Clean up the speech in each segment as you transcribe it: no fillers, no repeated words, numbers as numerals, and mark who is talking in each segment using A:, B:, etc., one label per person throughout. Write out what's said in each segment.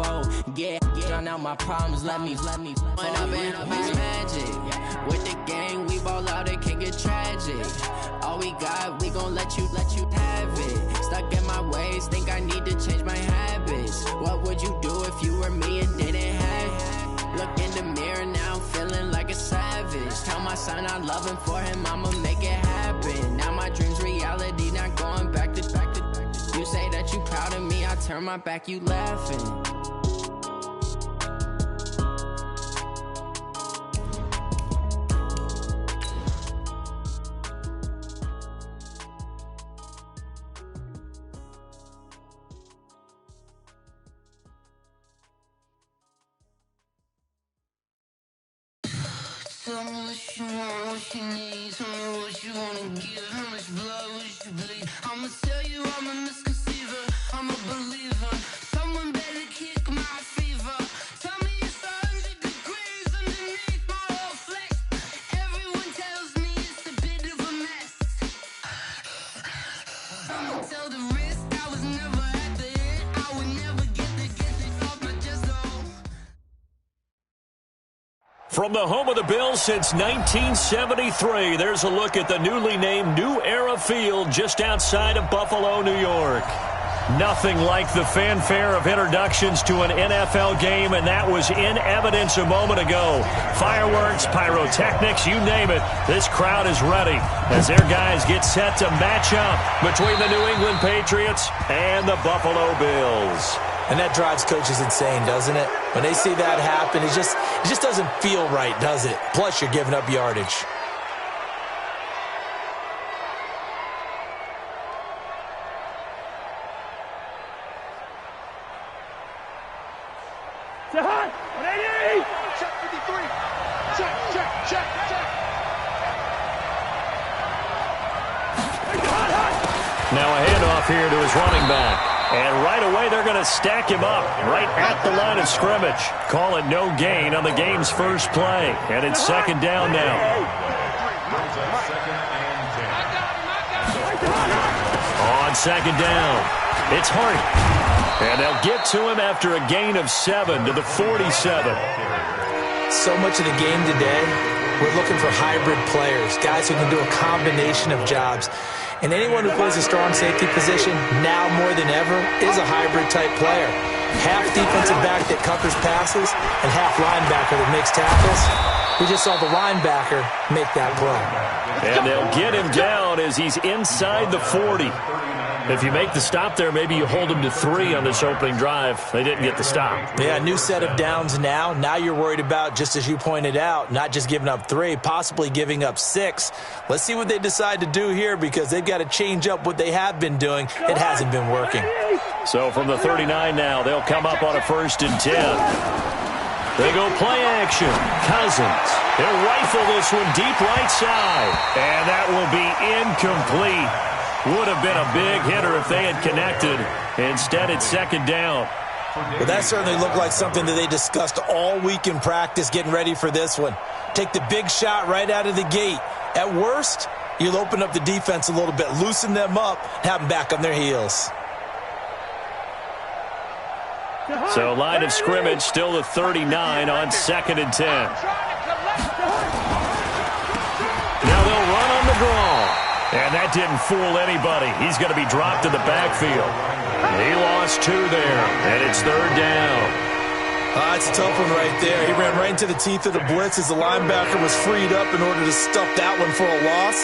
A: fold. Drown out my problems, let me When I've been magic. With the gang, we ball out, it can get tragic. All we got, we gon' let you have it. Stuck in my ways, think I need to change my habits. What would you do if you were me and didn't have it? Look in the mirror, now I'm feeling like a savage. Tell my son I love him, for him I'ma make it happen. Now my dream's reality, not going back to. You say that you proud of me, I turn my back, you laughing.
B: Tell me what you want, what you need. Tell me what you wanna give. How much blood would you bleed? I'ma tell you I'm a misconceiver. I'm a believer. Someone better kick my fever. Tell me it's 100 degrees underneath my whole flesh. Everyone tells me it's a bit of a mess. I'ma tell the risk I was never at the end. I would never get it off my chest.
C: From the home of the Bills since 1973, there's a look at the newly named New Era Field just outside of Buffalo, New York. Nothing like the fanfare of introductions to an NFL game, and that was in evidence a moment ago. Fireworks, pyrotechnics, you name it. This crowd is ready as their guys get set to match up between the New England Patriots and the Buffalo Bills.
D: And that drives coaches insane, doesn't it? When they see that happen, it just doesn't feel right, does it? Plus, you're giving up yardage.
E: Check 53. Check.
C: Now a handoff here to his running back. And right away, they're going to stack him up right at the line of scrimmage. Call it no gain on the game's first play. And it's second down now. On second down, it's Hardy. And they'll get to him after a gain of 7 to the 47.
D: So much of the game today, we're looking for hybrid players, guys who can do a combination of jobs. And anyone who plays a strong safety position, now more than ever, is a hybrid-type player. Half defensive back that covers passes and half linebacker that makes tackles. We just saw the linebacker make that play.
C: And they'll get him down as he's inside the 40. If you make the stop there, maybe you hold him to 3 on this opening drive. They didn't get the stop.
D: Yeah, new set of downs now. Now you're worried about, just as you pointed out, not just giving up 3, possibly giving up 6. Let's see what they decide to do here, because they've got to change up what they have been doing. It hasn't been working.
C: So from the 39 now, they'll come up on a 1st and 10. They go play action. Cousins. They'll rifle this one deep right side. And that will be incomplete. Would have been a big hitter if they had connected. Instead, it's second down.
D: Well, that certainly looked like something that they discussed all week in practice getting ready for this one. Take the big shot right out of the gate. At worst, you'll open up the defense a little bit, loosen them up, have them back on their heels.
C: So line of scrimmage still the 39 on 2nd and 10. Now they'll run on the draw. And that didn't fool anybody. He's going to be dropped in the backfield. He lost 2 there, and it's 3rd down.
D: It's a tough one right there. He ran right into the teeth of the blitz as the linebacker was freed up in order to stuff that one for a loss.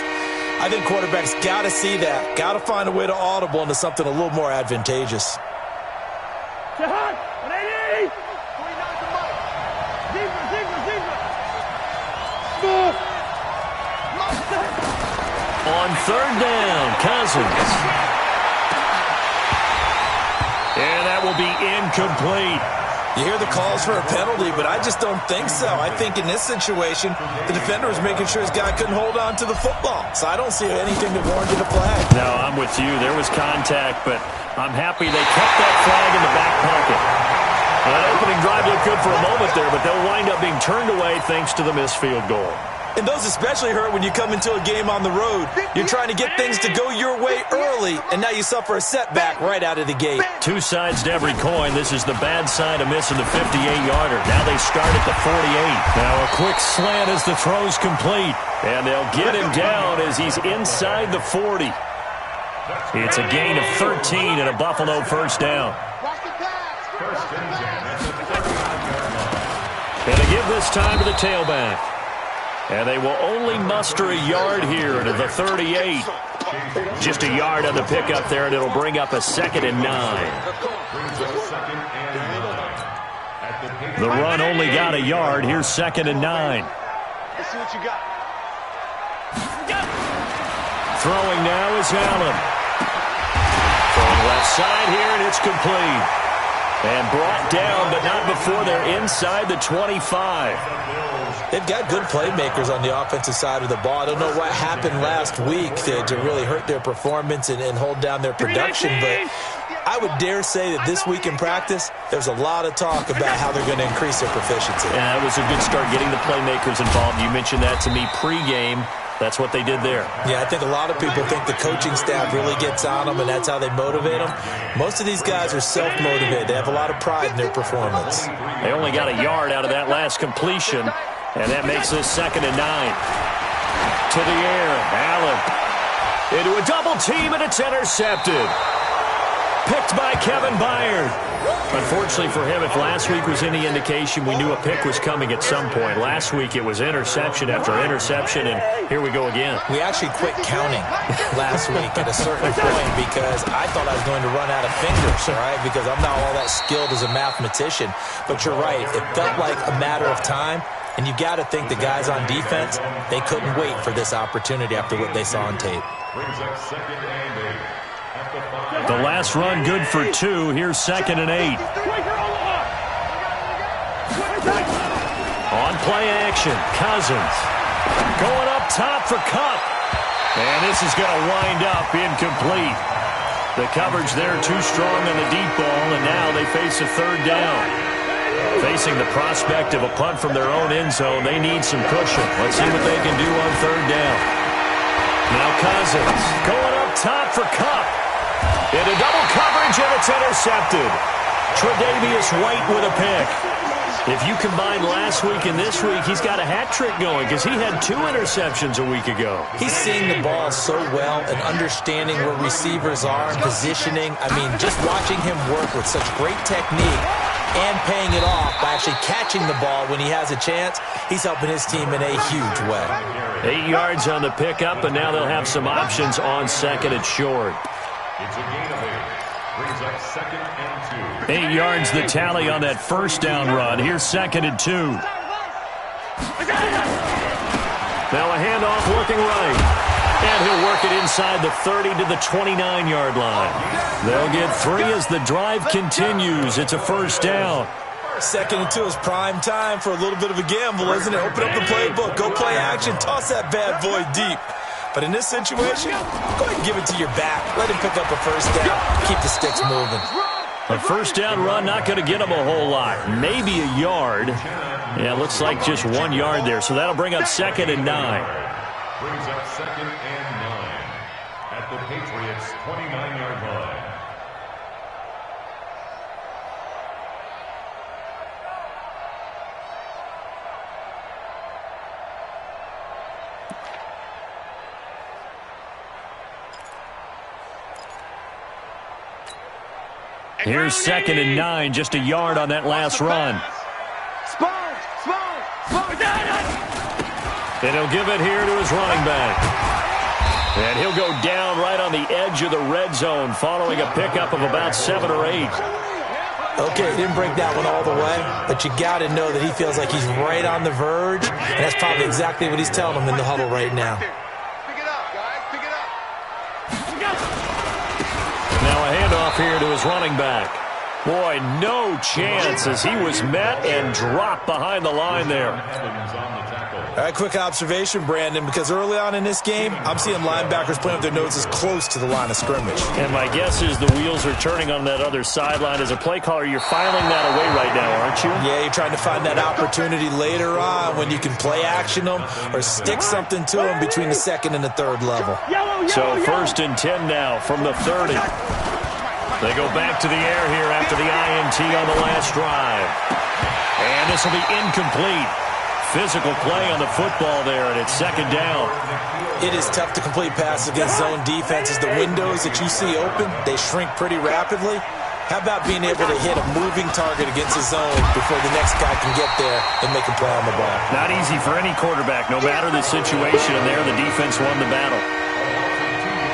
D: I think quarterbacks got to see that. Got to find a way to audible into something a little more advantageous.
C: On 3rd down, Cousins. And that will be incomplete.
D: You hear the calls for a penalty, but I just don't think so. I think in this situation, the defender was making sure his guy couldn't hold on to the football. So I don't see anything that warranted a flag.
C: No, I'm with you. There was contact, but I'm happy they kept that flag in the back pocket. That opening drive looked good for a moment there, but they'll wind up being turned away thanks to the missed field goal.
D: And those especially hurt when you come into a game on the road. You're trying to get things to go your way early, and now you suffer a setback right out of the gate.
C: Two sides to every coin. This is the bad side of missing the 58-yarder. Now they start at the 48. Now a quick slant as the throw's complete. And they'll get him down as he's inside the 40. It's a gain of 13 and a Buffalo first down. And they give this time to the tailback. And they will only muster a yard here to the 38. Just a yard on the pickup there, and it'll bring up a 2nd and 9. The run only got a yard. Here's 2nd and 9.
E: Let's see what you got.
C: Throwing now is Allen. Throwing left side here, and it's complete. And brought down, but not before they're inside the 25.
D: They've got good playmakers on the offensive side of the ball. I don't know what happened last week to really hurt their performance and hold down their production, but I would dare say that this week in practice, there's a lot of talk about how they're going to increase their proficiency.
C: Yeah, it was a good start getting the playmakers involved. You mentioned that to me pregame. That's what they did there. Yeah,
D: I think a lot of people think the coaching staff really gets on them, and that's how they motivate them. Most of these guys are self-motivated. They have a lot of pride in their performance.
C: They only got a yard out of that last completion, and that makes this 2nd and 9. To the air, Allen. Into a double team, and it's intercepted. Picked by Kevin Byard. Unfortunately for him, if last week was any indication, we knew a pick was coming at some point. Last week it was interception after interception, and here we go again.
D: We actually quit counting last week at a certain point because I thought I was going to run out of fingers, all right, because I'm not all that skilled as a mathematician. But you're right. It felt like a matter of time, and you've got to think the guys on defense, they couldn't wait for this opportunity after what they saw on tape.
C: The last run good for 2. Here's 2nd and 8. On play action, Cousins. Going up top for Kupp. And this is going to wind up incomplete. The coverage there too strong on the deep ball, and now they face a 3rd down. Facing the prospect of a punt from their own end zone, they need some cushion. Let's see what they can do on 3rd down. Now Cousins going up top for Kupp. Into double coverage, and it's intercepted. Tre'Davious White with a pick. If you combine last week and this week, he's got a hat trick going because he had 2 interceptions a week ago.
D: He's seeing the ball so well and understanding where receivers are and positioning. I mean, just watching him work with such great technique and paying it off by actually catching the ball when he has a chance, he's helping his team in a huge way.
C: 8 yards on the pickup, and now they'll have some options on 2nd and short.
F: It's a gain of 8. Brings up 2nd and 2.
C: 8 yards the tally on that first down run. Here's 2nd and 2. Now a handoff working right. And he'll work it inside the 30 to the 29-yard line. They'll get 3 as the drive continues. It's a first down.
D: 2nd and 2 is prime time for a little bit of a gamble, isn't it? Open up the playbook. Go play action. Toss that bad boy deep. But in this situation, go ahead and give it to your back. Let him pick up a first down. Keep the sticks moving.
C: A first down run, not going to get him a whole lot. Maybe a yard. Yeah, it looks like just 1 yard there. So that'll bring up 2nd and 9.
F: Brings up 2nd and 9 at the Patriots' 29-yard line.
C: Here's 2nd and 9, just a yard on that last run. And he'll give it here to his running back. And he'll go down right on the edge of the red zone following a pickup of about 7 or 8.
D: Okay, he didn't break that one all the way, but you got to know that he feels like he's right on the verge, and that's probably exactly what he's telling him in the huddle right now.
E: Pick it up, guys. Pick it up.
C: Now a handoff here to his running back. Boy, no chance as he was met and dropped behind the line there.
D: All right, quick observation, Brandon, because early on in this game, I'm seeing linebackers playing with their noses close to the line of scrimmage.
C: And my guess is the wheels are turning on that other sideline. As a play caller, you're filing that away right now, aren't you?
D: Yeah, you're trying to find that opportunity later on when you can play action them or stick something to them between the second and the third level.
C: So 1st and 10 now from the 30. They go back to the air here after the INT on the last drive. And this will be incomplete. Physical play on the football there, and it's 2nd down.
D: It is tough to complete passes against zone defenses. The windows that you see open, they shrink pretty rapidly. How about being able to hit a moving target against a zone before the next guy can get there and make a play on the ball?
C: Not easy for any quarterback, no matter the situation, and there the defense won the battle.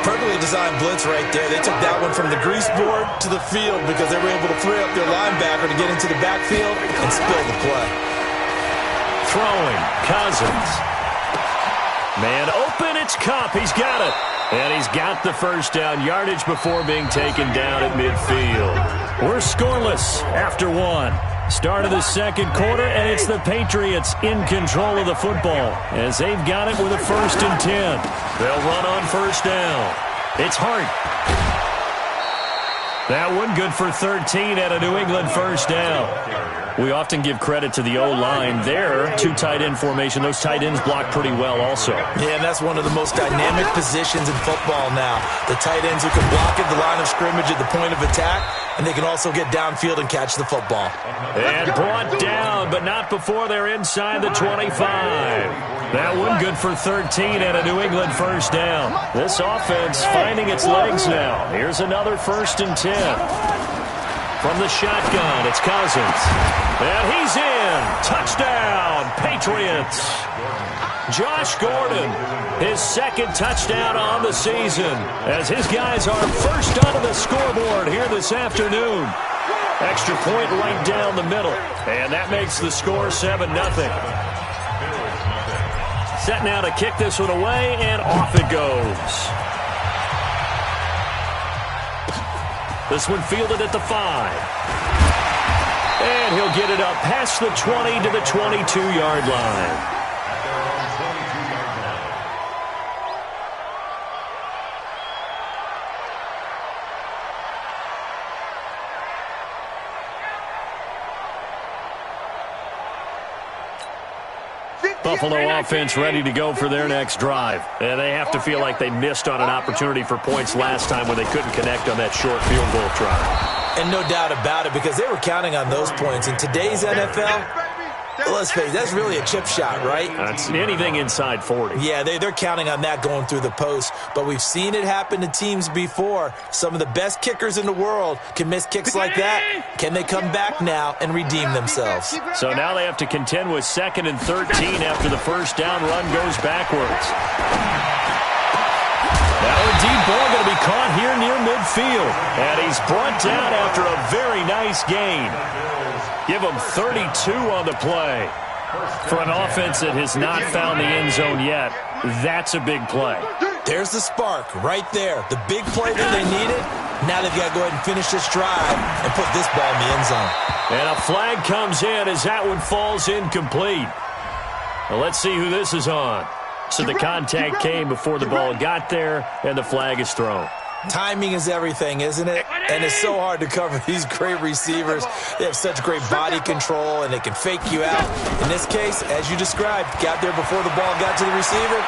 D: Perfectly designed blitz right there. They took that one from the grease board to the field because they were able to free up their linebacker to get into the backfield and spill the play.
C: Throwing, Cousins. Man open, it's Kupp. He's got it. And he's got the first down yardage before being taken down at midfield. We're scoreless after 1. Start of the 2nd quarter, and it's the Patriots in control of the football as they've got it with a 1st and 10. They'll run on 1st down. It's Hart. That one good for 13 at a New England 1st down. We often give credit to the O-line there. 2 tight end formation. Those tight ends block pretty well also.
D: Yeah, and that's one of the most dynamic positions in football now. The tight ends who can block at the line of scrimmage at the point of attack, and they can also get downfield and catch the football.
C: And brought down, but not before they're inside the 25. That one good for 13 at a New England 1st down. This offense finding its legs now. Here's another 1st and 10. From the shotgun, it's Cousins. And he's in. Touchdown, Patriots. Josh Gordon, his 2nd touchdown on the season, as his guys are first onto the scoreboard here this afternoon. Extra point right down the middle, and that makes the score 7-0. Set now to kick this one away, and off it goes. This one fielded at the 5. And he'll get it up past the 20 to the 22-yard line. Buffalo offense ready to go for their next drive. And they have to feel like they missed on an opportunity for points last time when they couldn't connect on that short field goal try.
D: And no doubt about it, because they were counting on those points. In today's NFL, let's face it, that's really a chip shot, right?
C: That's anything inside 40.
D: Yeah, they're counting on that going through the post. But we've seen it happen to teams before. Some of the best kickers in the world can miss kicks like that. Can they come back now and redeem themselves?
C: So now they have to contend with 2nd and 13 after the 1st down run goes backwards. Now a deep ball going to be caught here near midfield. And he's brought down after a very nice gain. Give him 32 on the play. For an offense that has not found the end zone yet, that's a big play.
D: There's the spark right there. The big play that they needed. Now they've got to go ahead and finish this drive and put this ball in the end zone. And
C: a flag comes in as that one falls incomplete. Well, let's see who this is on. So the contact came before the ball got there, and the flag is thrown.
D: Timing is everything, isn't it? And it's so hard to cover these great receivers. They have such great body control, and they can fake you out. In this case, as you described, got there before the ball got to the receiver.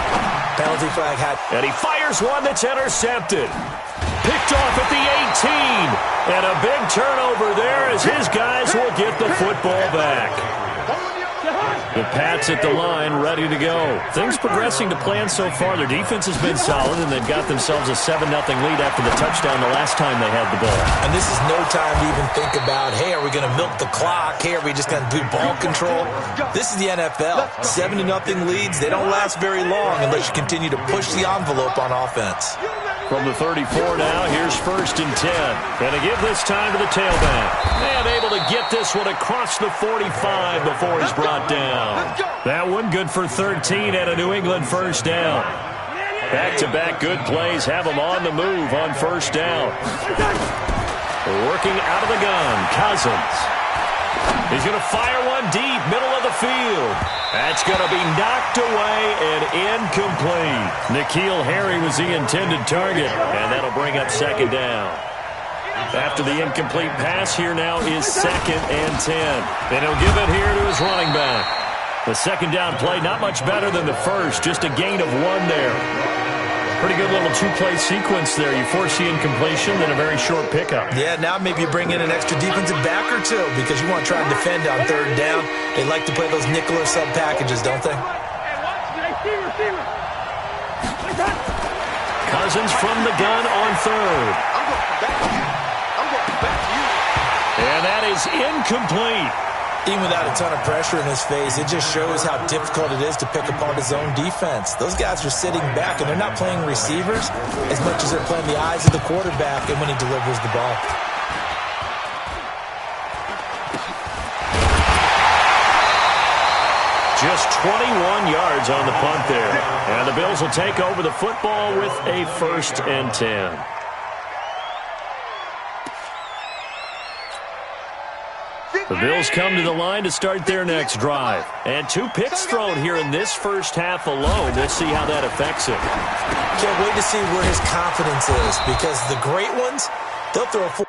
D: Penalty flag had.
C: And he fires one that's intercepted. Picked off at the 18. And a big turnover there as his guys will get the football back. The Pats at the line, ready to go. Things progressing to plan so far. Their defense has been solid, and they've got themselves a 7-0 lead after the touchdown the last time they had the ball.
D: And this is no time to even think about, hey, are we going to milk the clock? Hey, are we just going to do ball control? This is the NFL. 7-0 leads, they don't last very long unless you continue to push the envelope on offense.
C: From the 34 now, here's 1st and 10. Gonna give this time to the tailback. And able to get this one across the 45 before he's brought down. That one good for 13 at a New England 1st down. Back-to-back good plays have them on the move on 1st down. Working out of the gun, Cousins. He's going to fire one deep, middle of the field. That's going to be knocked away and incomplete. N'Keal Harry was the intended target, and that'll bring up second down. After the incomplete pass, here now is 2nd and 10. And he'll give it here to his running back. The second down play, not much better than the first, just a gain of 1 there. Pretty good little two-play sequence there. You force the incompletion, then a very short pickup.
D: Yeah, now maybe you bring in an extra defensive back or two because you want to try and defend on 3rd down. They like to play those nickel or sub packages, don't they?
C: Cousins from the gun on 3rd.
E: I'm going back to you.
C: And that is incomplete.
D: Even without a ton of pressure in his face, it just shows how difficult it is to pick apart his own defense. Those guys are sitting back, and they're not playing receivers as much as they're playing the eyes of the quarterback and when he delivers the ball.
C: Just 21 yards on the punt there. And the Bills will take over the football with a 1st and 10. The Bills come to the line to start their next drive. And 2 picks thrown here in this first half alone. We'll see how that affects him.
D: Can't wait to see where his confidence is because the great ones, they'll throw a 4.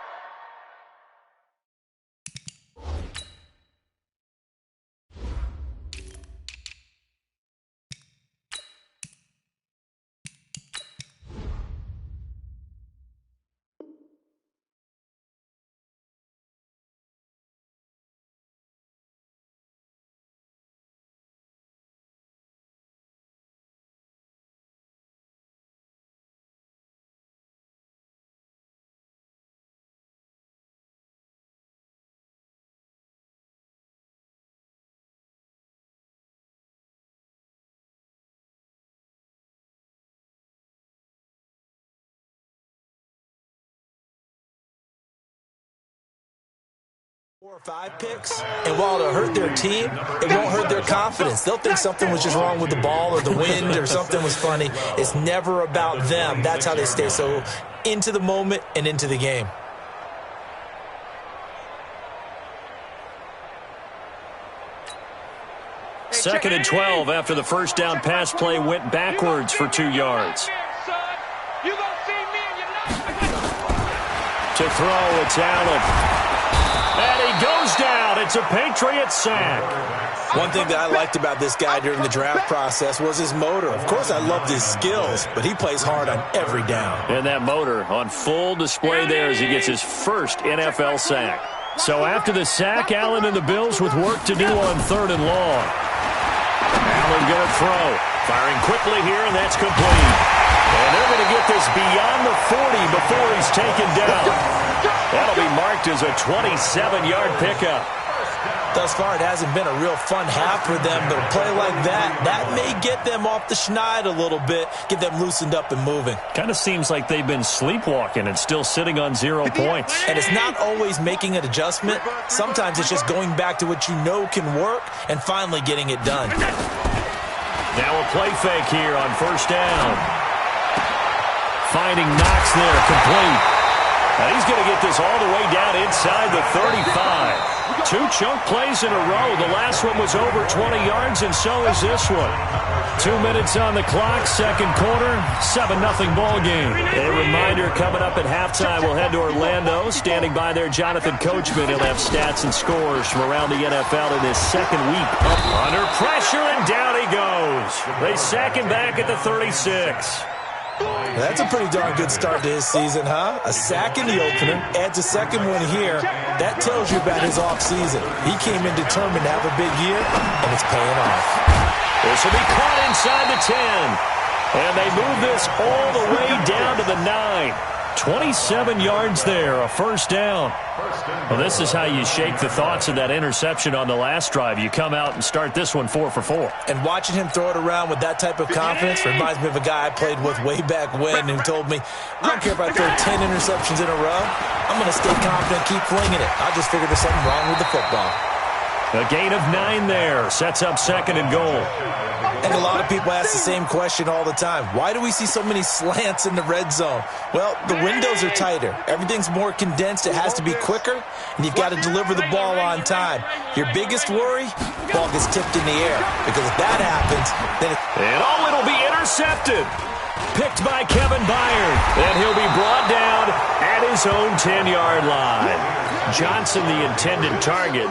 D: Or 5 picks, and while it'll hurt their team, it won't hurt their confidence. They'll think something was just wrong with the ball or the wind or something was funny. It's never about them. That's how they stay so into the moment and into the game.
C: Second and 12 after the first down pass play went backwards for 2 yards. To throw, it's Allen. And he goes down. It's a Patriot sack.
D: One thing that I liked about this guy during the draft process was his motor. Of course, I loved his skills, but he plays hard on every down.
C: And that motor on full display there as he gets his first NFL sack. So after the sack, Allen and the Bills with work to do on 3rd and long. Allen going to throw. Firing quickly here, and that's complete. And they're going to get this beyond the 40 before he's taken down. That'll be marked as a 27-yard pickup.
D: Thus far, it hasn't been a real fun half for them, but a play like that may get them off the schneid a little bit, get them loosened up and moving.
C: Kind of seems like they've been sleepwalking and still sitting on 0 points.
D: And it's not always making an adjustment. Sometimes it's just going back to what you know can work and finally getting it done.
C: Now a play fake here on 1st down. Finding Knox there, complete. And he's going to get this all the way down inside the 35. 2 chunk plays in a row. The last one was over 20 yards, and so is this one. 2 minutes on the clock, 2nd quarter, 7-0 ball game. A reminder coming up at halftime, we'll head to Orlando. Standing by there, Jonathan Coachman. He'll have stats and scores from around the NFL in this 2nd week. Up under pressure, and down he goes. They sack him back at the 36.
D: That's a pretty darn good start to his season, huh? A sack in the opener, adds a 2nd one here. That tells you about his offseason. He came in determined to have a big year, and it's paying off.
C: This will be caught inside the 10. And they move this all the way down to the 9. 27 yards there, a 1st down. Well, this is how you shake the thoughts of that interception on the last drive. You come out and start this one 4 for 4.
D: And watching him throw it around with that type of confidence reminds me of a guy I played with way back when who told me, I don't care if I throw 10 interceptions in a row. I'm going to stay confident, keep flinging it. I just figured there's something wrong with the football.
C: A gain of 9 there. Sets up 2nd and goal.
D: And a lot of people ask the same question all the time. Why do we see so many slants in the red zone? Well, the windows are tighter. Everything's more condensed. It has to be quicker, and you've got to deliver the ball on time. Your biggest worry, ball gets tipped in the air. Because if that happens, then
C: it'll be intercepted. Picked by Kevin Byard. And he'll be brought down at his own 10-yard line. Johnson, the intended target.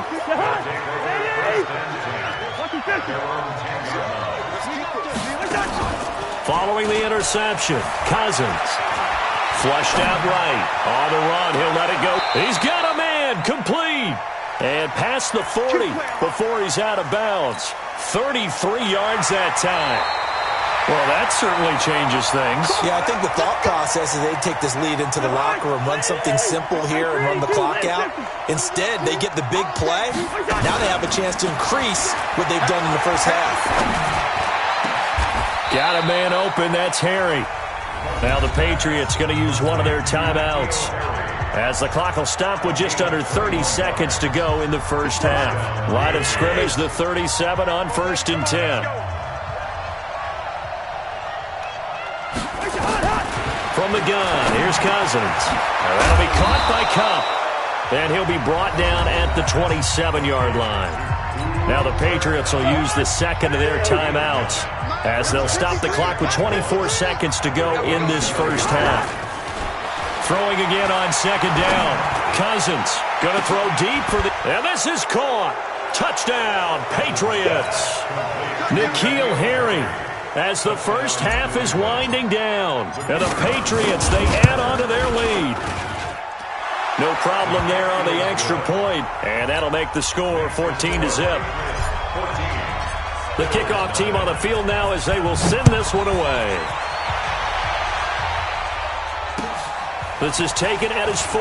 C: Following the interception, Cousins. Flushed out right. On the run, he'll let it go. He's got a man, complete. And past the 40 before he's out of bounds. 33 yards that time. Well, that certainly changes things.
D: Yeah, I think the thought process is they take this lead into the locker room, run something simple here and run the clock out. Instead, they get the big play. Now they have a chance to increase what they've done in the first half.
C: Got a man open. That's Harry. Now the Patriots going to use one of their timeouts as the clock will stop with just under 30 seconds to go in the first half. Line of scrimmage, the 37 on 1st and 10. From the gun, here's Cousins. That'll be caught by Kupp. And he'll be brought down at the 27-yard line. Now the Patriots will use the second of their timeouts as they'll stop the clock with 24 seconds to go in this first half. Throwing again on 2nd down. Cousins going to throw deep for the... And this is caught. Touchdown, Patriots. N'Keal Harry. As the first half is winding down. And the Patriots, they add on to their lead. No problem there on the extra point. And that'll make the score 14-0. The kickoff team on the field now as they will send this one away. This is taken at his 4.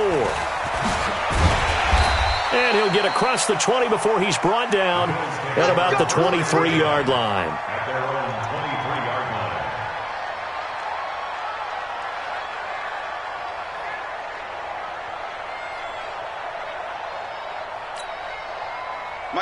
C: And he'll get across the 20 before he's brought down at about the 23-yard line.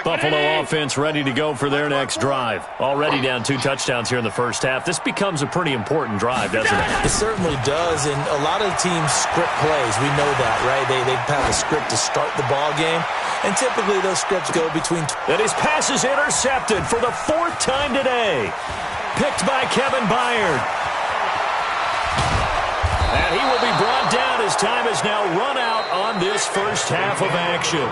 C: Buffalo offense ready to go for their next drive. Already down 2 touchdowns here in the first half. This becomes a pretty important drive, doesn't it?
D: It certainly does, and a lot of teams script plays. We know that, right? They have a script to start the ball game, and typically those scripts go between...
C: And his pass is intercepted for the 4th time today. Picked by Kevin Byard. And he will be brought down as time has now run out on this first half of action.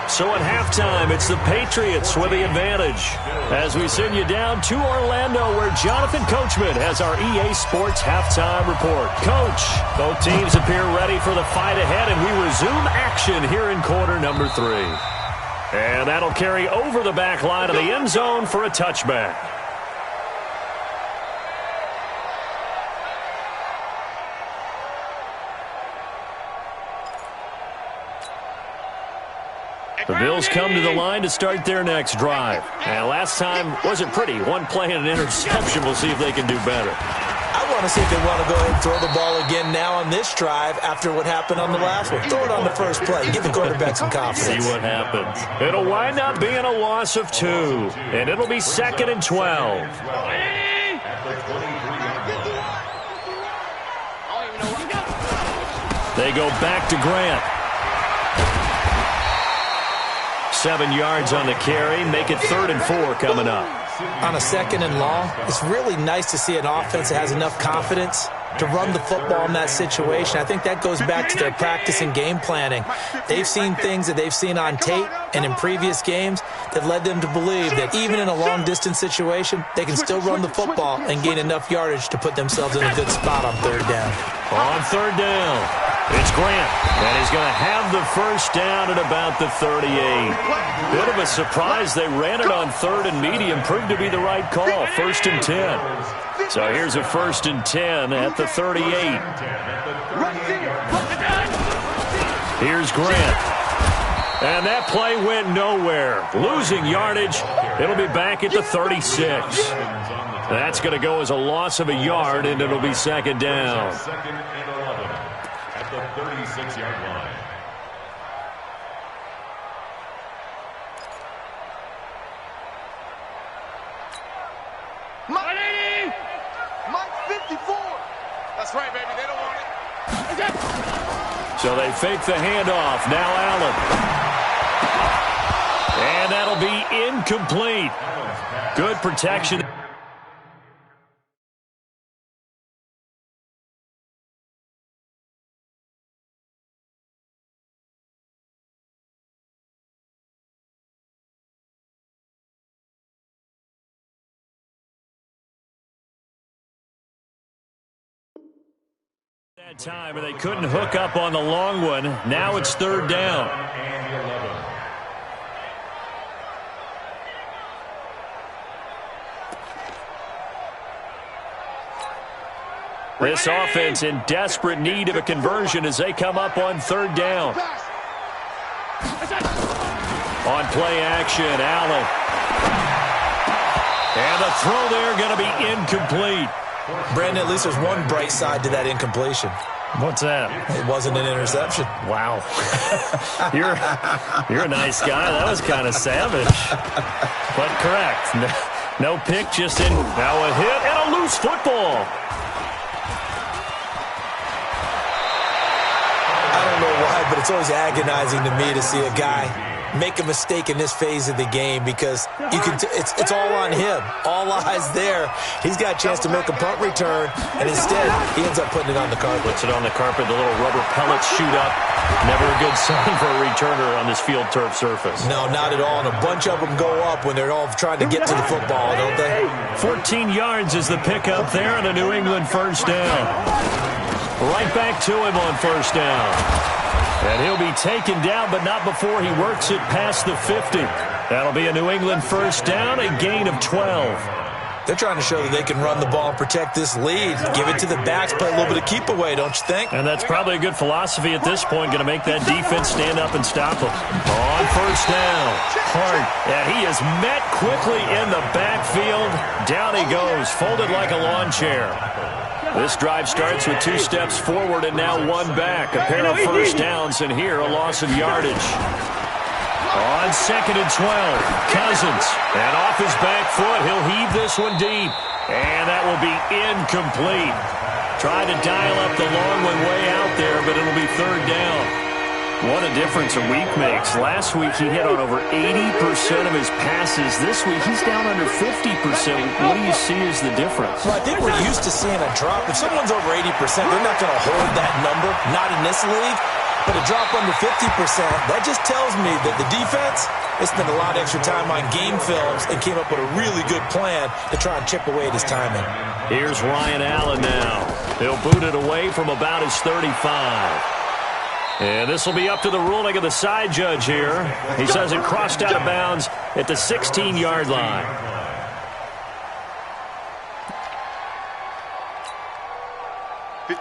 C: So at halftime, it's the Patriots with the advantage. As we send you down to Orlando, where Jonathan Coachman has our EA Sports halftime report. Coach, both teams appear ready for the fight ahead, and we resume action here in quarter number 3. And that'll carry over the back line of the end zone for a touchback. The Bills come to the line to start their next drive. And last time wasn't pretty. One play and an interception. We'll see if they can do better.
D: I want to see if they want to go ahead and throw the ball again now on this drive after what happened on the last one. Throw it on the first play. Give the quarterback some confidence.
C: See what happens. It'll wind up being a loss of 2. And it'll be 2nd and 12. They go back to Grant. 7 yards on the carry. Make it 3rd and 4 coming up.
D: On a 2nd and long, it's really nice to see an offense that has enough confidence to run the football in that situation. I think that goes back to their practice and game planning. They've seen things that they've seen on tape and in previous games that led them to believe that even in a long-distance situation, they can still run the football and gain enough yardage to put themselves in a good spot on 3rd down.
C: On 3rd down, it's Grant, and he's going to have the first down at about the 38. Bit of a surprise. They ran it on 3rd and medium. Proved to be the right call. 1st and 10. So here's a 1st and 10 at the 38. Here's Grant. And that play went nowhere. Losing yardage. It'll be back at the 36. That's going to go as a loss of a yard, and it'll be 2nd down.
F: 2nd and 11 at the 36-yard line.
E: That's right, baby. They don't want it.
C: So they fake the handoff. Now Allen. And that'll be incomplete. Good protection. That time, and they couldn't hook up on the long one. Now it's third down. This offense in desperate need of a conversion as they come up on third down. On play action, Allen. And the throw there going to be incomplete.
D: Brandon, at least there's one bright side to that incompletion.
C: What's that?
D: It wasn't an interception.
C: Wow. You're a nice guy. That was kind of savage. But correct. No pick, just in. Now a hit and a loose football.
D: I don't know why, but it's always agonizing to me to see a guy make a mistake in this phase of the game because you can it's all on him. All eyes there. He's got a chance to make a punt return, and instead he ends up putting it on the carpet.
C: Puts it on the carpet. The little rubber pellets shoot up. Never a good sign for a returner on this field turf surface.
D: No, not at all. And a bunch of them go up when they're all trying to get to the football, don't they?
C: 14 yards is the pickup there and a New England first down. Right back to him on first down. And he'll be taken down, but not before he works it past the 50. That'll be a New England first down, a gain of 12.
D: They're trying to show that they can run the ball and protect this lead. Give it to the backs, play a little bit of keep away, don't you think?
C: And that's probably a good philosophy at this point, going to make that defense stand up and stop them. On first down, Hart, and he is met quickly in the backfield. Down he goes, folded like a lawn chair. This drive starts with 2 steps forward and now 1 back. A pair of first downs, and here a loss of yardage. On 2nd and 12, Cousins. And off his back foot, he'll heave this one deep. And that will be incomplete. Trying to dial up the long one way out there, but it'll be third down. What a difference a week makes. Last week he hit on over 80% of his passes. This week he's down under 50%. What do you see as the difference?
D: Well, I think we're used to seeing a drop. If someone's over 80%, they're not going to hold that number, not in this league. But a drop under 50%, that just tells me that the defense, they spent a lot of extra time on game films and came up with a really good plan to try and chip away at his timing.
C: Here's Ryan Allen now. He'll boot it away from about his 35. And this will be up to the ruling of the side judge here. He says it crossed out of bounds at the 16-yard line.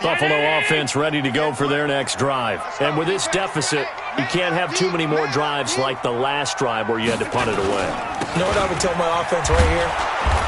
C: Buffalo offense ready to go for their next drive. And with this deficit, you can't have too many more drives like the last drive where you had to punt it away.
D: You know what I would tell my offense right here?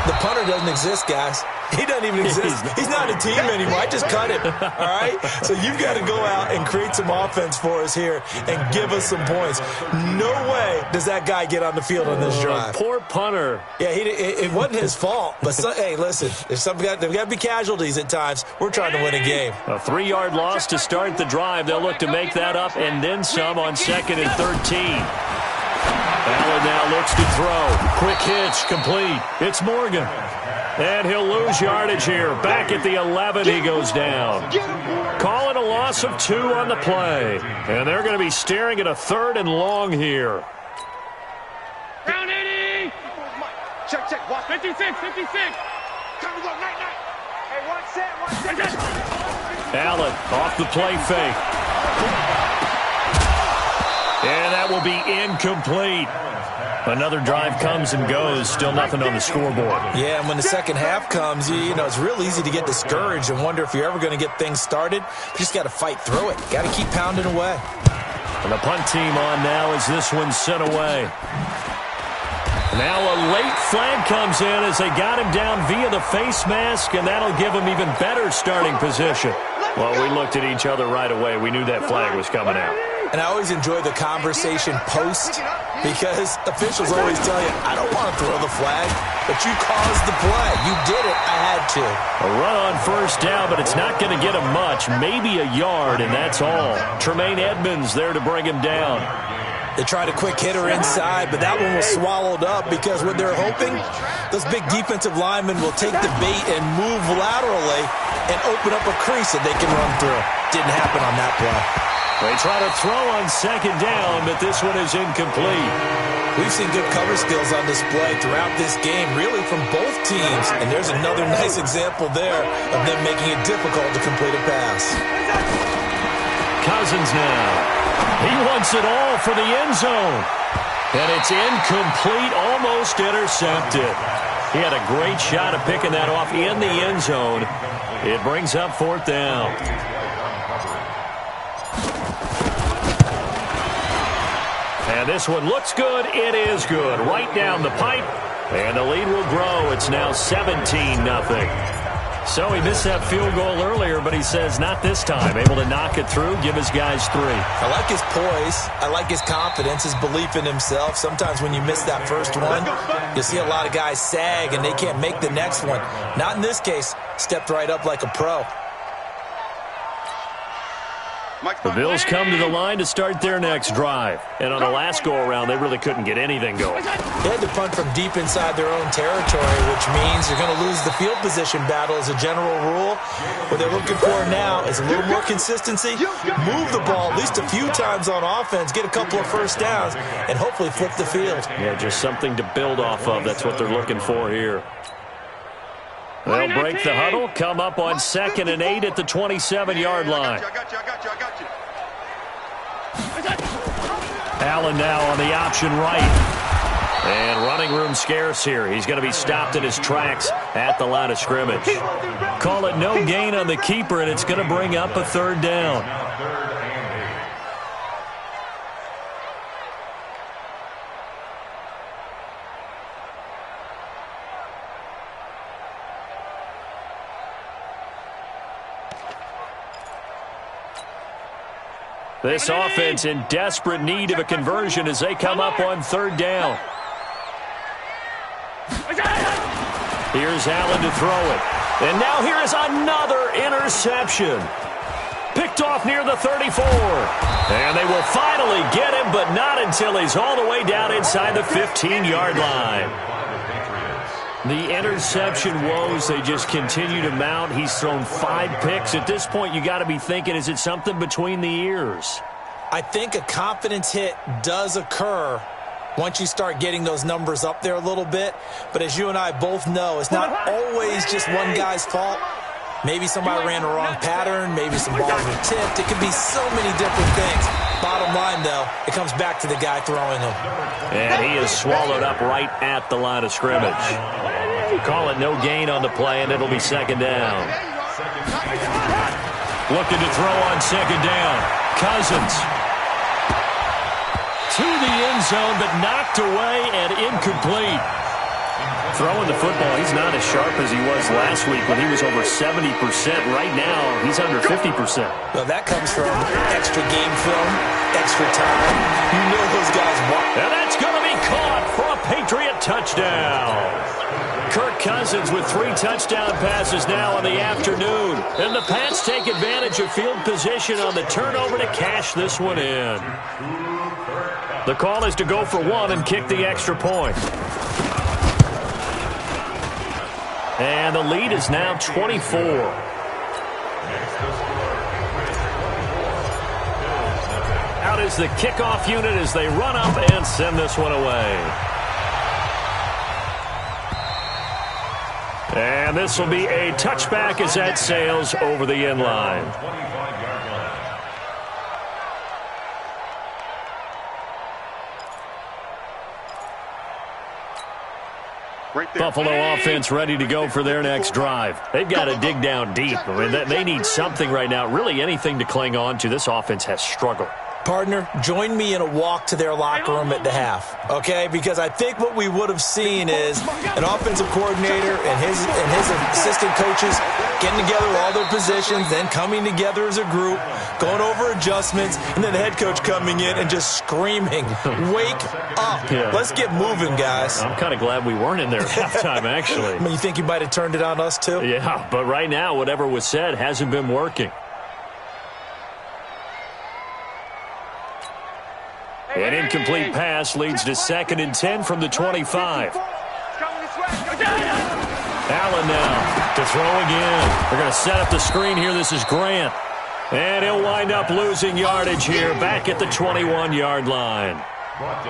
D: The punter doesn't exist, guys. He doesn't even exist. He's not a team anymore. I just cut him, all right? So you've got to go out and create some offense for us here and give us some points. No way does that guy get on the field on this drive.
C: Poor punter.
D: Yeah, it wasn't his fault. But, hey, listen, there's got to be casualties at times. We're trying to win a game.
C: A 3-yard loss to start the drive. They'll look to make that up and then some on 2nd and 13. Allen now looks to throw. Quick hitch, complete. It's Morgan. And he'll lose yardage here. Back at the 11, he goes down. Calling a loss of 2 on the play. And they're going to be staring at a 3rd and long here.
E: Round 80. Check. Watch. 56. Time to go. Night. Hey, one set.
C: Allen off the play fake. And that will be incomplete. Another drive comes and goes. Still nothing on the scoreboard.
D: Yeah, and when the second half comes, you know, it's real easy to get discouraged and wonder if you're ever going to get things started. You just got to fight through it. Got to keep pounding away.
C: And the punt team on now as this one's sent away. Now a late flag comes in as they got him down via the face mask, and that'll give him even better starting position. Well, we looked at each other right away. We knew that flag was coming out.
D: And I always enjoy the conversation post because officials always tell you, I don't want to throw the flag, but you caused the play. You did it. I had to.
C: A run on first down, but it's not going to get him much. Maybe a yard, and that's all. Tremaine Edmonds there to bring him down.
D: They tried a quick hitter inside, but that one was swallowed up because what they're hoping, those big defensive linemen will take the bait and move laterally and open up a crease that they can run through. Didn't happen on that play.
C: They try to throw on second down, but this one is incomplete.
D: We've seen good cover skills on display throughout this game, really from both teams. And there's another nice example there of them making it difficult to complete a pass.
C: Cousins now. He wants it all for the end zone. And it's incomplete, almost intercepted. He had a great shot at picking that off in the end zone. It brings up fourth down. And this one looks good. It is good. Right down the pipe. And the lead will grow. It's now 17-0. So he missed that field goal earlier, but he says not this time. Able to knock it through, give his guys 3.
D: I like his poise. I like his confidence, his belief in himself. Sometimes when you miss that first one, you see a lot of guys sag and they can't make the next one. Not in this case. Stepped right up like a pro.
C: The Bills come to the line to start their next drive. And on the last go-around, they really couldn't get anything going.
D: They had to punt from deep inside their own territory, which means you're going to lose the field position battle as a general rule. What they're looking for now is a little more consistency, move the ball at least a few times on offense, get a couple of first downs, and hopefully flip the field.
C: Yeah, just something to build off of. That's what they're looking for here. They'll break the huddle, come up on 2nd and 8 at the 27-yard line. Allen now on the option right. And running room scarce here. He's going to be stopped in his tracks at the line of scrimmage. Call it no gain on the keeper, and it's going to bring up a third down. This offense in desperate need of a conversion as they come up on third down. Here's Allen to throw it. And now here is another interception. Picked off near the 34. And they will finally get him, but not until he's all the way down inside the 15-yard line. The interception woes, they just continue to mount. He's thrown 5 picks. At this point, you got to be thinking, is it something between the ears?
D: I think a confidence hit does occur once you start getting those numbers up there a little bit. But as you and I both know, it's not always just one guy's fault. Maybe somebody ran the wrong pattern. Maybe some balls were tipped. It could be so many different things. Bottom line, though, it comes back to the guy throwing them.
C: And he is swallowed up right at the line of scrimmage. Call it no gain on the play, and it'll be second down. Looking to throw on second down. Cousins. To the end zone, but knocked away and incomplete. Throwing the football, he's not as sharp as he was last week when he was over 70%. Right now, he's under 50%.
D: Well, that comes from extra game film, extra time. You know those guys want.
C: And that's going to be caught for a Patriot touchdown. Kirk Cousins with 3 touchdown passes now in the afternoon. And the Pats take advantage of field position on the turnover to cash this one in. The call is to go for 1 and kick the extra point. And the lead is now 24. Out is the kickoff unit as they run up and send this one away. And this will be a touchback as that sails over the end line. Buffalo offense ready to go for their next drive. They've got to dig down deep. I mean, they need something right now, really anything to cling on to. This offense has struggled.
D: Partner, join me in a walk to their locker room at the half, okay? Because I think what we would have seen is an offensive coordinator and his assistant coaches getting together all their positions, then coming together as a group, going over adjustments, and then the head coach coming in and just screaming, "Wake up.
C: Yeah.
D: Let's get moving, guys."
C: I'm kind of glad we weren't in there at halftime, actually.
D: I mean, you think you might have turned it on us, too?
C: Yeah, but right now, whatever was said hasn't been working. An incomplete pass leads to 2nd and 10 from the 25. Allen now to throw again. They're going to set up the screen here. This is Grant. And he'll wind up losing yardage here back at the 21-yard line.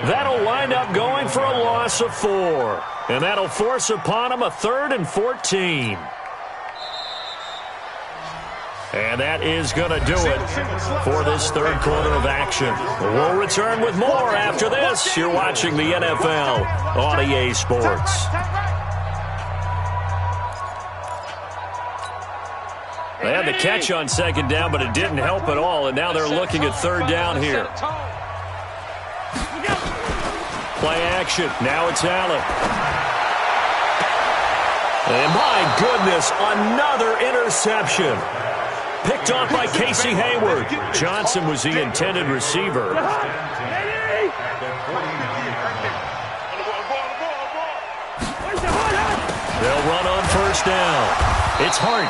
C: That'll wind up going for a loss of 4. And that'll force upon him a 3rd and 14. And that is going to do it for this third quarter of action. We'll return with more after this. You're watching the NFL on EA Sports. They had the catch on 2nd down, but it didn't help at all, and now they're looking at 3rd down here. Play action. Now it's Allen. And my goodness, another interception. Picked off by Casey Hayward. Johnson was the intended receiver. They'll run on 1st down. It's Hart.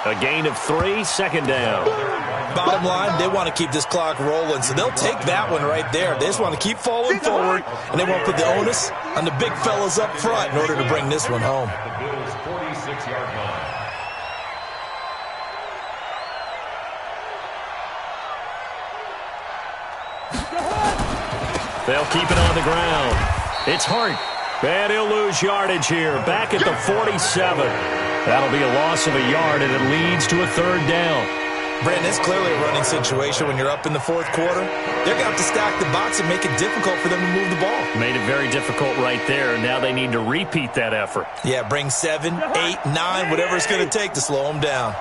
C: A gain of 3, 2nd down.
D: Bottom line, they want to keep this clock rolling, so they'll take that one right there. They just want to keep falling forward, and they want to put the onus on the big fellas up front in order to bring this one home.
F: The Bills' 46-yard line.
C: They'll keep it on the ground. It's Hart. And he'll lose yardage here. Back at the 47. That'll be a loss of a yard, and it leads to a 3rd down.
D: Brandon, it's clearly a running situation when you're up in the 4th quarter. They're going to have to stack the box and make it difficult for them to move the ball.
C: Made it very difficult right there. Now they need to repeat that effort.
D: Yeah, bring 7, 8, 9, whatever it's going to take to slow them down.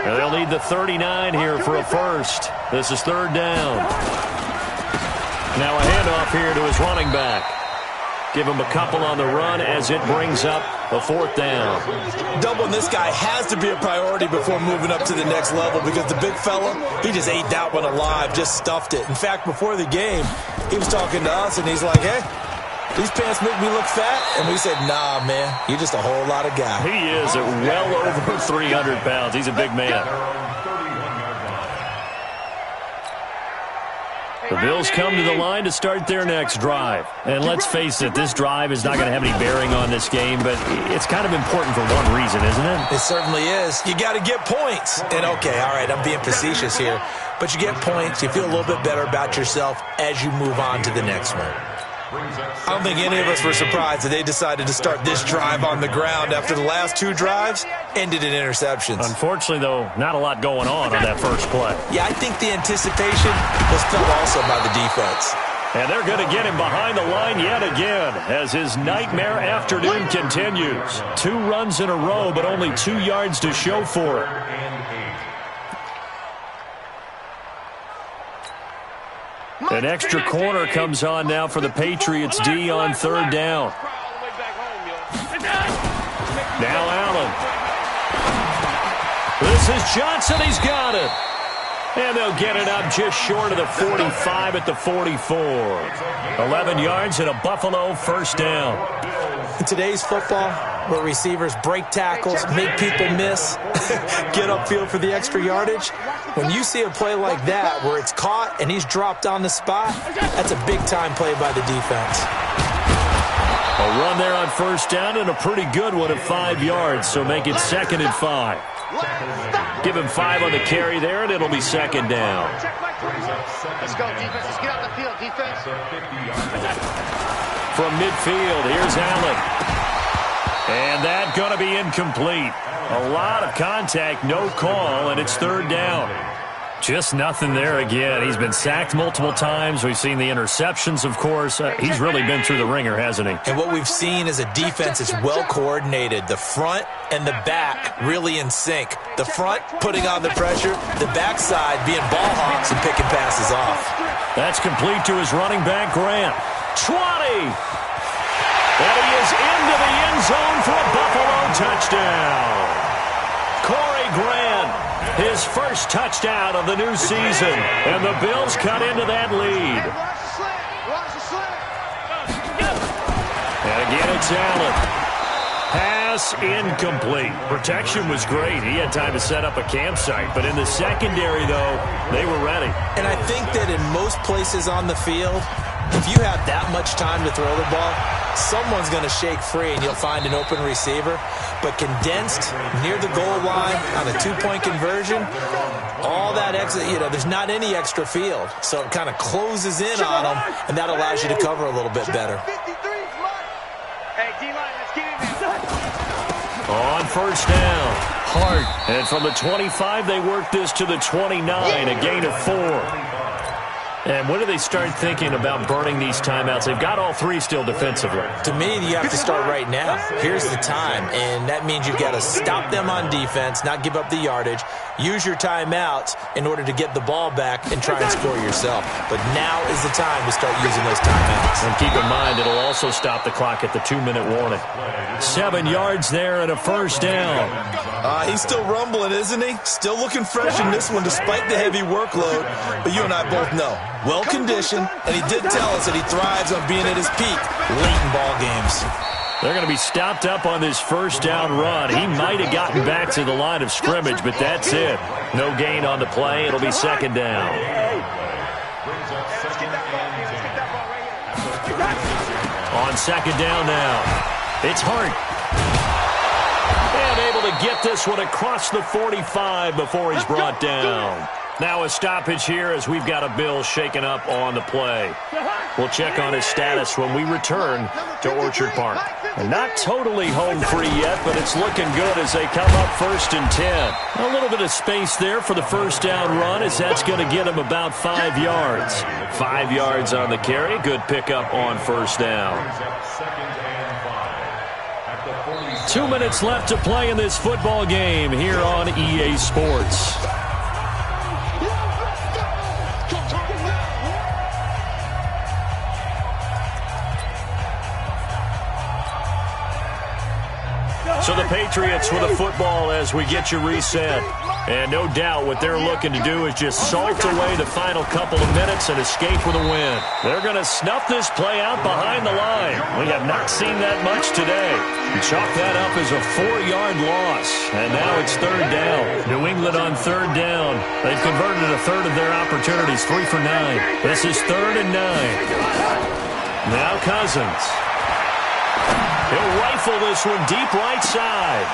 C: And they'll need the 39 here for a first. This is 3rd down. Now a handoff here to his running back. Give him a couple on the run as it brings up a 4th down.
D: Doubling this guy has to be a priority before moving up to the next level because the big fella, he just ate that one alive, just stuffed it. In fact, before the game, he was talking to us, and he's like, "Hey, these pants make me look fat?" And we said, "Nah, man, you're just a whole lot of guy."
C: He is at well over 300 pounds. He's a big man. The Bills come to the line to start their next drive. And let's face it, this drive is not going to have any bearing on this game, but it's kind of important for one reason, isn't it?
D: It certainly is. You got to get points. And, okay, all right, I'm being facetious here, but you get points, you feel a little bit better about yourself as you move on to the next one. I don't think any of us were surprised that they decided to start this drive on the ground after the last 2 drives ended in interceptions.
C: Unfortunately, though, not a lot going on that first play.
D: Yeah, I think the anticipation was felt also by the defense.
C: And they're going to get him behind the line yet again as his nightmare afternoon continues. 2 runs in a row, but only 2 yards to show for it. An extra corner comes on now for the Patriots D on 3rd down. Now Allen. This is Johnson. He's got it. And they'll get it up just short of the 45 at the 44. 11 yards and a Buffalo 1st down.
D: In today's football, where receivers break tackles, make people miss, get upfield for the extra yardage, when you see a play like that where it's caught and he's dropped on the spot, that's a big-time play by the defense.
C: A run there on 1st down and a pretty good one of 5 yards, so make it 2nd and 5. Give him 5 on the carry there, and it'll be 2nd down.
E: Let's go, defense. Let's get out the field, defense.
C: From midfield, here's Allen. And that's going to be incomplete. A lot of contact, no call, and it's 3rd down. Just nothing there again. He's been sacked multiple times. We've seen the interceptions, of course. He's really been through the ringer, hasn't he?
D: And what we've seen is a defense that's well coordinated. The front and the back really in sync. The front putting on the pressure, the backside being ball hawks and picking passes off.
C: That's complete to his running back, Grant. 20! And he is into the end zone for a Buffalo touchdown. Corey Grant, his first touchdown of the new season. And the Bills cut into that lead. And again, it's Allen. Pass incomplete. Protection was great. He had time to set up a campsite. But in the secondary, though, they were ready.
D: And I think that in most places on the field, if you have that much time to throw the ball, someone's going to shake free and you'll find an open receiver. But condensed near the goal line on a two-point conversion, all that extra, there's not any extra field. So it kind of closes in on them, and that allows you to cover a little bit better.
C: On first down, Hart. And from the 25, they work this to the 29, a gain of 4. And when do they start thinking about burning these timeouts? They've got all three still defensively.
D: To me, you have to start right now. Here's the time, and that means you've got to stop them on defense, not give up the yardage, use your timeouts in order to get the ball back and try and score yourself. But now is the time to start using those timeouts.
C: And keep in mind, it'll also stop the clock at the 2-minute warning. 7 yards there and a first down.
G: He's still rumbling, isn't he? Still looking fresh in this one despite the heavy workload. But you and I both know, well-conditioned, and he did tell us that he thrives on being at his peak late in ball games.
C: They're going to be stopped up on this first down run. He might have gotten back to the line of scrimmage, but that's it. No gain on the play. It'll be second down. On second down now, it's Hart. And able to get this one across the 45 before he's brought down. Now a stoppage here as we've got a Bill shaken up on the play. We'll check on his status when we return to Orchard Park. And not totally home free yet, but it's looking good as they come up 1st and 10. A little bit of space there for the first down run as that's going to get him about 5 yards. 5 yards on the carry. Good pickup on first down. 2 minutes left to play in this football game here on EA Sports. So the Patriots with a football as we get you reset. And no doubt what they're looking to do is just salt away the final couple of minutes and escape with a win. They're going to snuff this play out behind the line. We have not seen that much today. Chalk that up as a 4-yard loss. And now it's third down. New England on third down. They've converted a third of their opportunities, 3 for 9. This is 3rd and 9. Now Cousins. He'll rifle this one deep right side.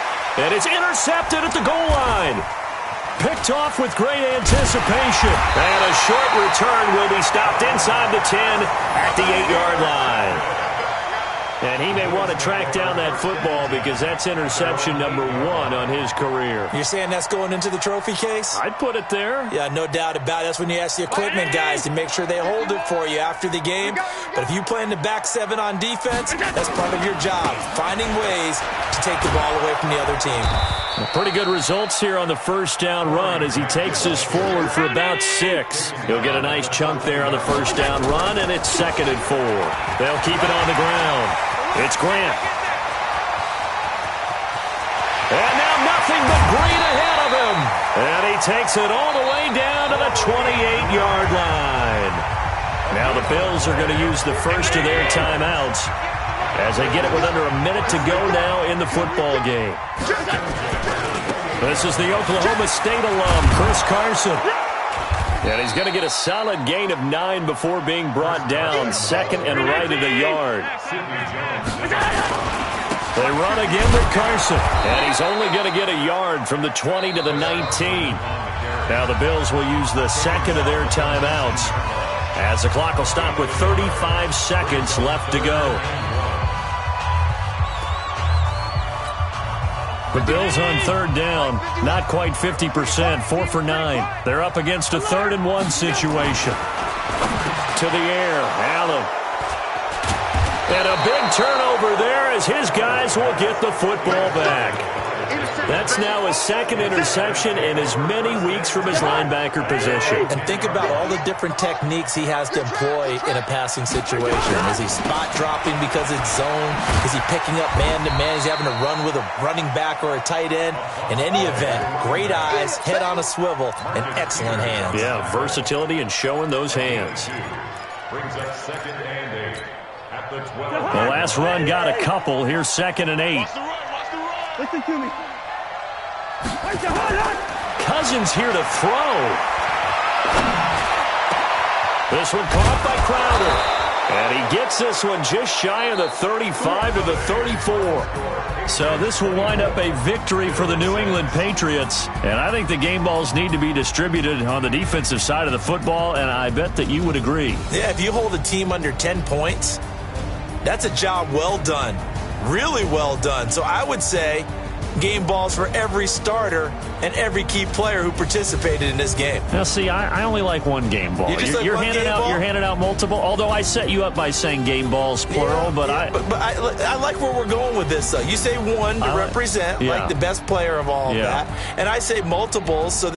C: And it's intercepted at the goal line. Picked off with great anticipation. And a short return will be stopped inside the 10 at the 8-yard line. And he may want to track down that football because that's interception number 1 on his career.
D: You're saying that's going into the trophy case?
C: I'd put it there.
D: Yeah, no doubt about it. That's when you ask the equipment guys to make sure they hold it for you after the game. But if you play in the back 7 on defense, that's part of your job, finding ways to take the ball away from the other team.
C: Pretty good results here on the first down run as he takes this forward for about 6. He'll get a nice chunk there on the first down run, and it's 2nd and 4. They'll keep it on the ground. It's Grant. And now nothing but green ahead of him. And he takes it all the way down to the 28-yard line. Now the Bills are going to use the first of their timeouts as they get it with under a minute to go now in the football game. This is the Oklahoma State alum, Chris Carson. And he's going to get a solid gain of 9 before being brought down, 2nd and right at a yard. They run again with Carson, and he's only going to get a yard from the 20 to the 19. Now the Bills will use the 2nd of their timeouts as the clock will stop with 35 seconds left to go. The Bills on third down, not quite 50%, 4 for 9. They're up against a 3rd and 1 situation. To the air, Allen. And a big turnover there as his guys will get the football back. That's now his 2nd interception in as many weeks from his linebacker position.
D: And think about all the different techniques he has to employ in a passing situation. Is he spot dropping because it's zone? Is he picking up man-to-man? Is he having to run with a running back or a tight end? In any event, great eyes, head on a swivel, and excellent hands.
C: Yeah, versatility and showing those hands.
F: Brings up 2nd and 8 at the 12.
C: The last run got a couple. Here's 2nd and 8.
E: Listen to me.
C: Cousins here to throw. This one caught by Crowder. And he gets this one just shy of the 35 to the 34. So this will wind up a victory for the New England Patriots. And I think the game balls need to be distributed on the defensive side of the football, and I bet that you would agree.
D: Yeah, if you hold a team under 10 points, that's a job well done. Really well done. So I would say game balls for every starter and every key player who participated in this game.
C: Now, see, I only like one game ball. You're handing out multiple, although I set you up by saying game balls, plural. But
D: I like where we're going with this, though. You say one to represent, like the best player of all of that. And I say multiples so